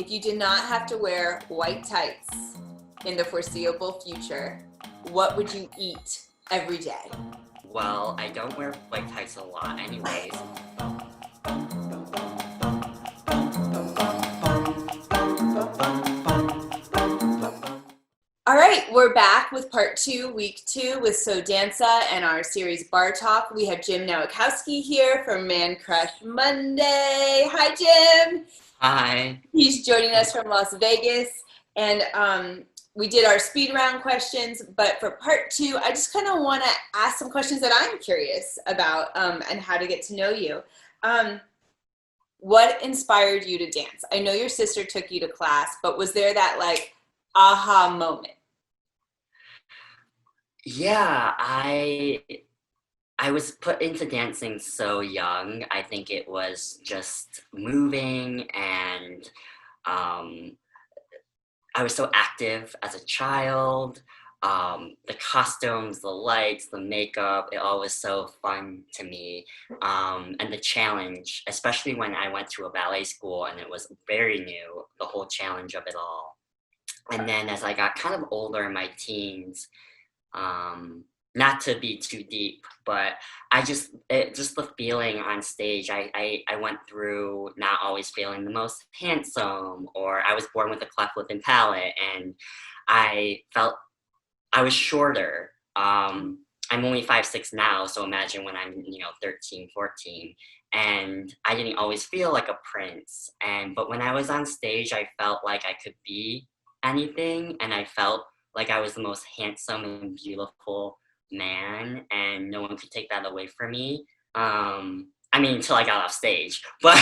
If you did not have to wear white tights in the foreseeable future, what would you eat every day? Well, I don't wear white tights a lot anyways. All right, we're back with part 2, week 2 with Só Dança and our series Bar Talk. We have Jim Nowakowski here from Man Crush Monday. Hi, Jim. Hi. He's joining us from Las Vegas, and we did our speed round questions, but for part 2, I just kind of want to ask some questions that I'm curious about and how to get to know you. What inspired you to dance? I know your sister took you to class, but was there that like aha moment? Yeah, I was put into dancing so young. I think it was just moving and I was so active as a child. The costumes, the lights, the makeup, it all was so fun to me. And the challenge, especially when I went to a ballet school and it was very new, the whole challenge of it all. And then as I got kind of older in my teens, not to be too deep, but just the feeling on stage, I went through not always feeling the most handsome, or I was born with a cleft lip and palate, and I felt I was shorter. I'm only 5'6" now, so imagine when I'm, 13, 14, and I didn't always feel like a prince. But when I was on stage, I felt like I could be anything, and I felt like I was the most handsome and beautiful man, and no one could take that away from me. Until I got off stage. But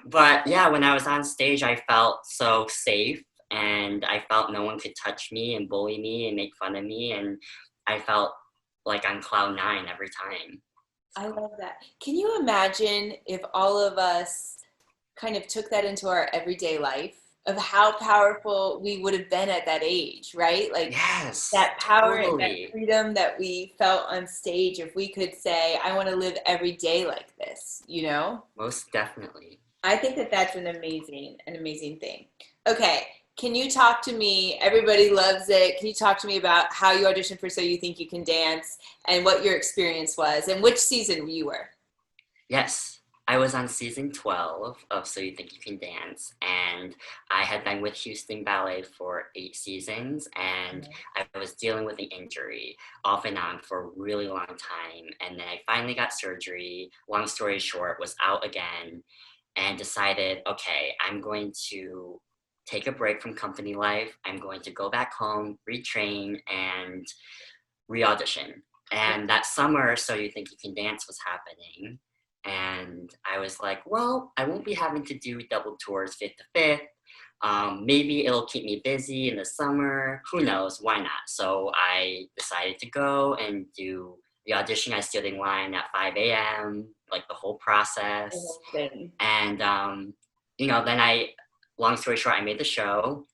but yeah, when I was on stage, I felt so safe, and I felt no one could touch me and bully me and make fun of me, and I felt like on cloud 9 every time. I love that. Can you imagine if all of us kind of took that into our everyday life, of how powerful we would have been at that age, right? Like yes, that power totally. and that freedom that we felt on stage, if we could say, I want to live every day like this, Most definitely. I think that that's an amazing thing. Okay, can you talk to me, everybody loves it, can you talk to me about how you auditioned for So You Think You Can Dance and what your experience was and which season you were? Yes. I was on season 12 of So You Think You Can Dance, and I had been with Houston Ballet for 8 seasons, and I was dealing with an injury off and on for a really long time, and then I finally got surgery. Long story short, was out again, and decided, okay, I'm going to take a break from company life. I'm going to go back home, retrain, and re-audition. And that summer, So You Think You Can Dance was happening. And I was like, well, I won't be having to do double tours 5th to 5th. Maybe it'll keep me busy in the summer. Who knows? Why not? So I decided to go and do the audition. I stood in line at 5 a.m., like the whole process. And, then long story short, I made the show.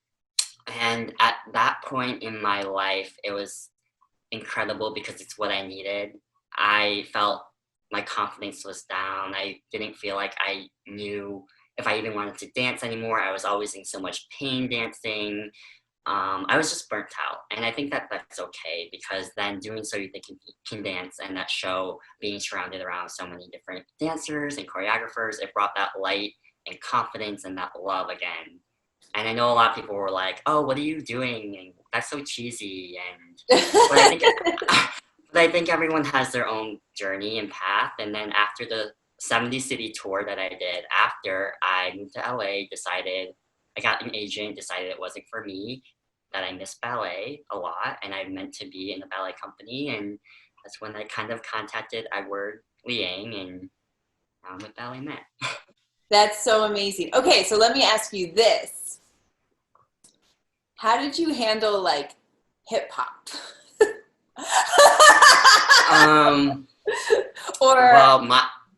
And at that point in my life, it was incredible because it's what I needed. I felt my confidence was down. I didn't feel like I knew if I even wanted to dance anymore. I was always in so much pain dancing. I was just burnt out. And I think that that's okay, because then doing So You Think You Can Dance and that show, being surrounded around so many different dancers and choreographers, it brought that light and confidence and that love again. And I know a lot of people were like, oh, what are you doing? And that's so cheesy. But I think everyone has their own journey and path. And then after the 70 city tour that I did, after I moved to LA, I got an agent, decided it wasn't for me, that I miss ballet a lot, and I meant to be in the ballet company. And that's when I kind of contacted Edward Liang, and now I'm with BalletMET. That's so amazing. Okay, so let me ask you this. How did you handle like hip-hop? Or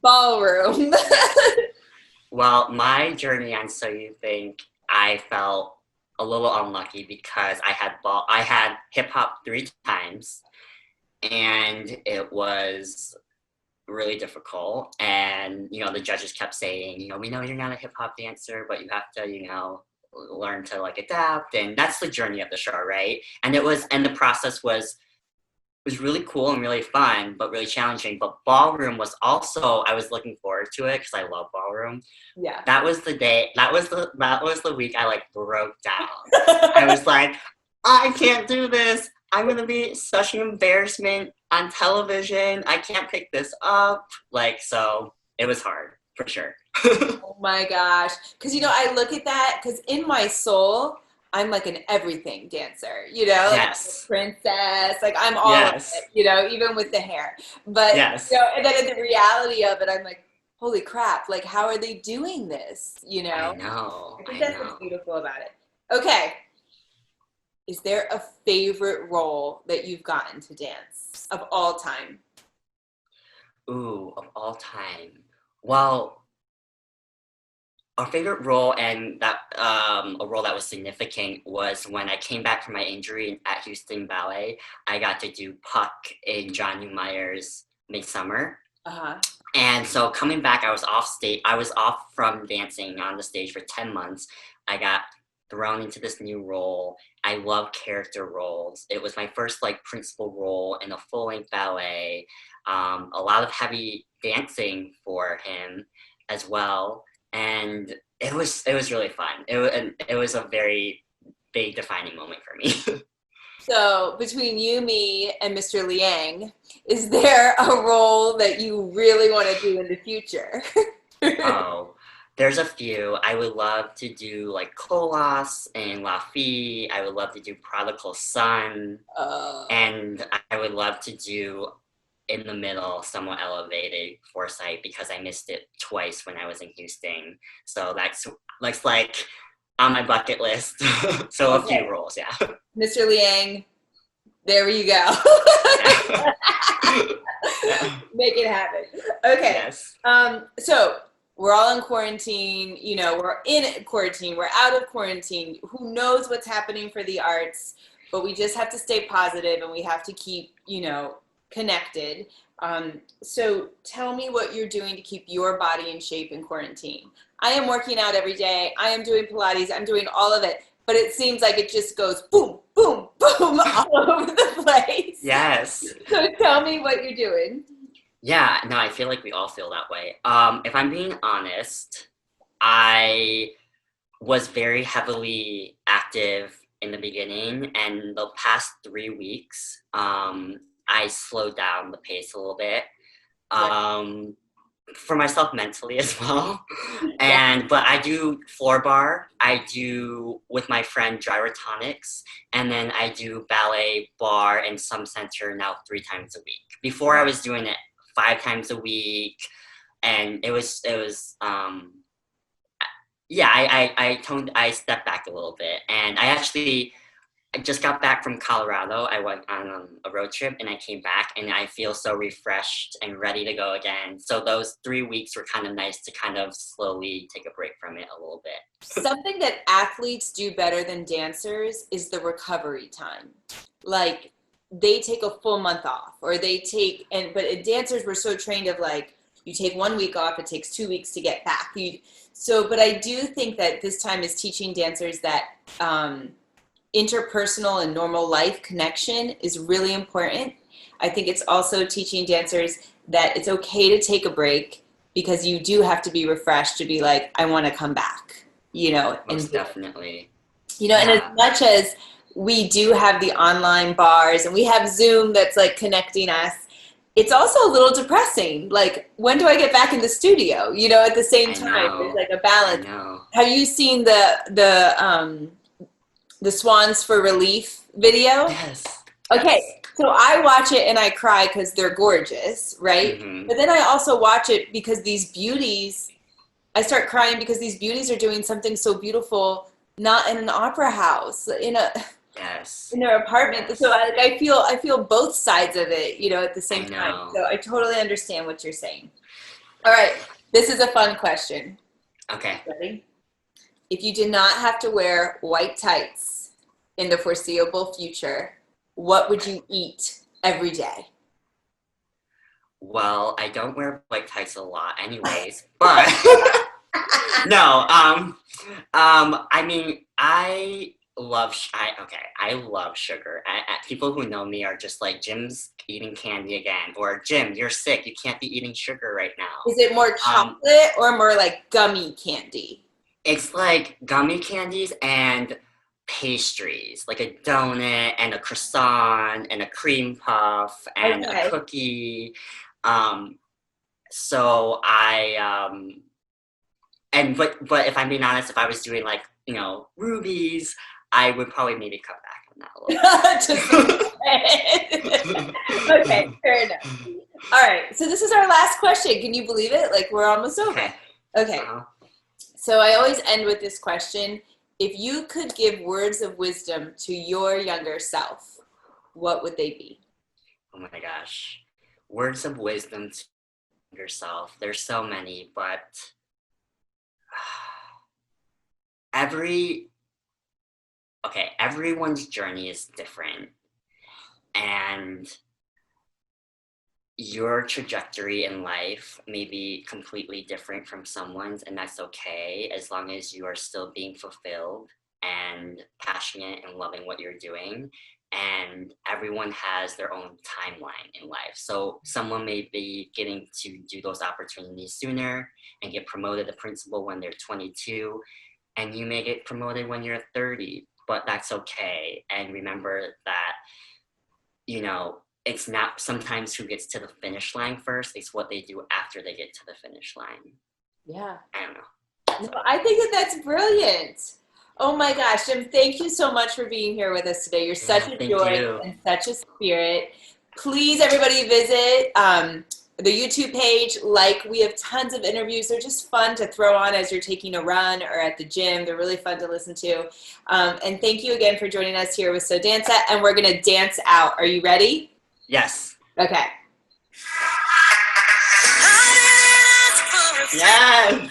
ballroom. Well, my journey on So You Think, I felt a little unlucky because I had hip hop 3 times, and it was really difficult. And, you know, the judges kept saying, you know, we know you're not a hip hop dancer, but you have to, you know, learn to like adapt. And that's the journey of the show, right? And the process was really cool and really fun, but really challenging. But ballroom was also, I was looking forward to it because I love ballroom. Yeah. That was the day, that was the week I like broke down. I was like, I can't do this. I'm gonna be such an embarrassment on television. I can't pick this up. Like, so it was hard for sure. Oh my gosh. Because, you know, I look at that because in my soul, I'm like an everything dancer, you know, like Yes. a princess, like I'm all Yes. of it, you know, even with the hair. But, Yes. you know, and then in the reality of it, I'm like, holy crap, like how are they doing this, you know? I know. I think I that's know. what's beautiful about it. Okay. Is there a favorite role that you've gotten to dance of all time? Ooh, of all time. Well, our favorite role and that a role that was significant was when I came back from my injury at Houston Ballet. I got to do Puck in John Neumeier's Midsummer. Uh-huh. And so coming back, I was off stage. I was off from dancing on the stage for 10 months. I got thrown into this new role. I love character roles. It was my first like principal role in a full-length ballet. A lot of heavy dancing for him as well. And it was really fun. It was a very big defining moment for me. So between you, me, and Mr. Liang, is there a role that you really want to do in the future? Oh, there's a few. I would love to do like Colas and La Fille. I would love to do Prodigal Son. And I would love to do In the Middle, Somewhat Elevated Foresight because I missed it twice when I was in Houston. So that's like on my bucket list. So Okay. a few roles, yeah. Mr. Liang, there you go. Yeah. Make it happen. Okay. Yes. So we're all in quarantine, you know, we're in quarantine, we're out of quarantine. Who knows what's happening for the arts, but we just have to stay positive and we have to keep, you know, connected. So tell me what you're doing to keep your body in shape in quarantine. I am working out every day. I am doing Pilates. I'm doing all of it, but it seems like it just goes boom, boom, boom all over the place. Yes. So tell me what you're doing. Yeah, no, I feel like we all feel that way. If I'm being honest, I was very heavily active in the beginning, and the past 3 weeks, I slowed down the pace a little bit. For myself mentally as well. But I do floor bar, I do with my friend gyrotonics, and then I do ballet, bar, and some center now 3 times a week. Before I was doing it 5 times a week, and it was I stepped back a little bit, and I just got back from Colorado. I went on a road trip and I came back and I feel so refreshed and ready to go again. So those 3 weeks were kind of nice to kind of slowly take a break from it a little bit. Something that athletes do better than dancers is the recovery time. Like they take a full month off or but dancers were so trained of like, you take 1 week off, it takes 2 weeks to get back. But I do think that this time is teaching dancers that, interpersonal and normal life connection is really important. I think it's also teaching dancers that it's okay to take a break because you do have to be refreshed to be like, I want to come back, you know. Most definitely. You know, yeah. And as much as we do have the online bars and we have Zoom that's like connecting us, it's also a little depressing. Like, when do I get back in the studio? You know, at the same time, there's like a balance. Have you seen the Swans for Relief video? Yes. Okay, so I watch it and I cry because they're gorgeous, right? Mm-hmm. But then I also watch it because these beauties, I start crying because these beauties are doing something so beautiful, not in an opera house, in their apartment. Yes. So I feel both sides of it, you know, at the same time. So I totally understand what you're saying. All right, this is a fun question. Okay. Ready? If you did not have to wear white tights in the foreseeable future, what would you eat every day? Well, I don't wear white ties a lot anyways, but no, I mean, I love sugar. People who know me are just like, Jim's eating candy again, or Jim, you're sick, you can't be eating sugar right now. Is it more Um, chocolate or more like gummy candy? it's like gummy candies and pastries, like a donut and a croissant and a cream puff and a Okay. cookie. Um, so but if I'm being honest, if I was doing like, rubies, I would probably maybe cut back on that a little bit. Okay, fair enough. All right, so this is our last question. Can you believe it? Like, we're almost over. Okay. Okay, Uh-huh. so I always end with this question. If you could give words of wisdom to your younger self, what would they be? Oh my gosh. Words of wisdom to yourself. There's so many, but every everyone's journey is different, and your trajectory in life may be completely different from someone's, and that's okay, as long as you are still being fulfilled and passionate and loving what you're doing. And everyone has their own timeline in life, so someone may be getting to do those opportunities sooner and get promoted to principal when they're 22, and you may get promoted when you're 30, but that's okay. And remember that, it's not sometimes who gets to the finish line first, it's what they do after they get to the finish line. Yeah. I don't know. No, I think that's brilliant. Oh my gosh, Jim, thank you so much for being here with us today. You're such a Thank joy you. and such a spirit. Please, everybody, visit the YouTube page. Like, we have tons of interviews. They're just fun to throw on as you're taking a run or at the gym. They're really fun to listen to. And thank you again for joining us here with Só Dança. And we're going to dance out. Are you ready? Yes. Okay. Yes.